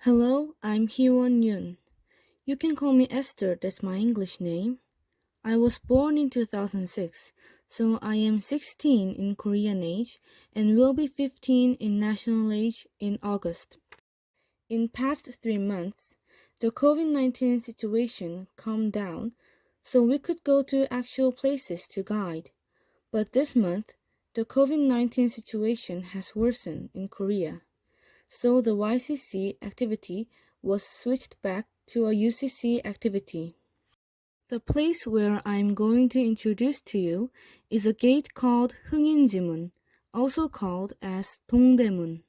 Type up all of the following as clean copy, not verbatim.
Hello, I'm Hyewon Yoon. You can call me Esther, that's my English name. I was born in 2006, so I am 16 in Korean age and will be 15 in national age in August. In past 3 months, the COVID-19 situation calmed down, so we could go to actual places to guide. But this month, the COVID-19 situation has worsened in Korea. So the YCC activity was switched back to a UCC activity. The place where I'm going to introduce to you is a gate called 흥인지문, also called as 동대문.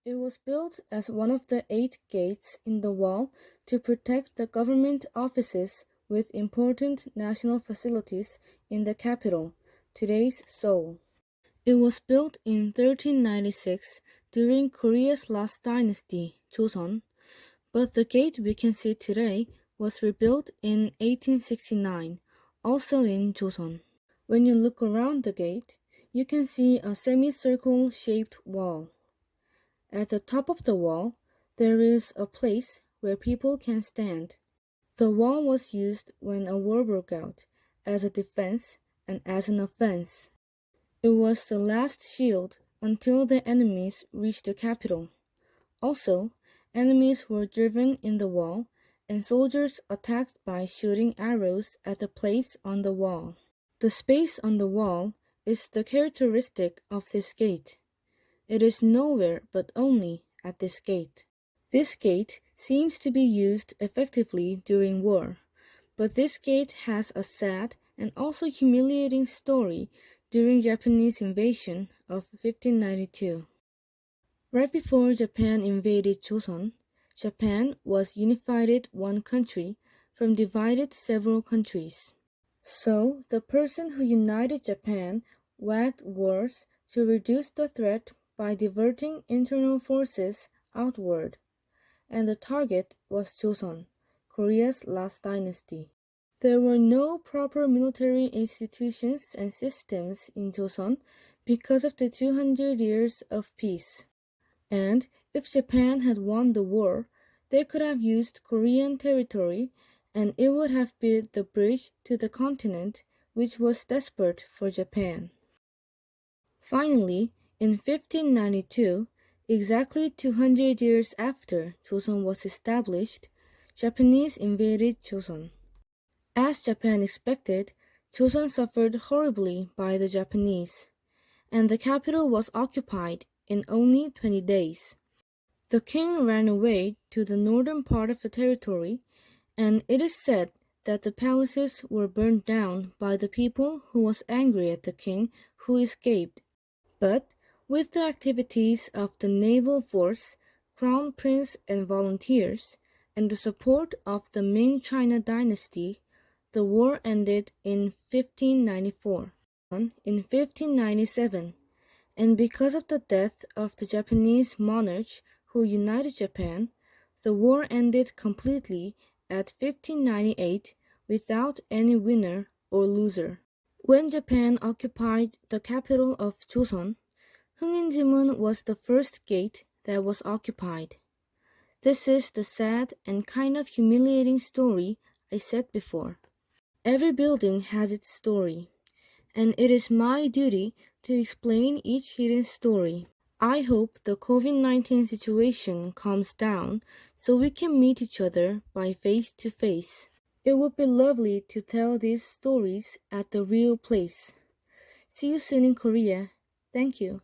It was built as one of the 8 gates in the wall to protect the government offices with important national facilities in the capital, today's Seoul. It was built in 1396 during Korea's last dynasty, Joseon, but the gate we can see today was rebuilt in 1869, also in Joseon. When you look around the gate, you can see a semicircle-shaped wall. At the top of the wall, there is a place where people can stand. The wall was used when a war broke out, as a defense and as an offense. It was the last shield until the enemies reached the capital. Also, enemies were driven in the wall, and soldiers attacked by shooting arrows at the place on the wall. The space on the wall is the characteristic of this gate. It is nowhere but only at this gate. This gate seems to be used effectively during war, but this gate has a sad and also humiliating story during Japanese invasion of 1592. Right before Japan invaded Joseon, Japan was unified one country from divided several countries. So, the person who united Japan waged wars to reduce the threat by diverting internal forces outward, and the target was Joseon, Korea's last dynasty. There were no proper military institutions and systems in Joseon because of the 200 years of peace. And if Japan had won the war, they could have used Korean territory and it would have been the bridge to the continent, which was desperate for Japan. Finally, in 1592, exactly 200 years after Joseon was established, Japanese invaded Joseon. As Japan expected, Joseon suffered horribly by the Japanese, and the capital was occupied in only 20 days. The king ran away to the northern part of the territory, and it is said that the palaces were burned down by the people who was angry at the king who escaped. But with the activities of the naval force, crown prince and volunteers, and the support of the Ming China dynasty, the war ended in 1594. In 1597, and because of the death of the Japanese monarch who united Japan, the war ended completely at 1598 without any winner or loser. When Japan occupied the capital of Joseon, 흥인지문 was the first gate that was occupied. This is the sad and kind of humiliating story I said before. Every building has its story, and it is my duty to explain each hidden story. I hope the COVID-19 situation calms down so we can meet each other by face to face. It would be lovely to tell these stories at the real place. See you soon in Korea. Thank you.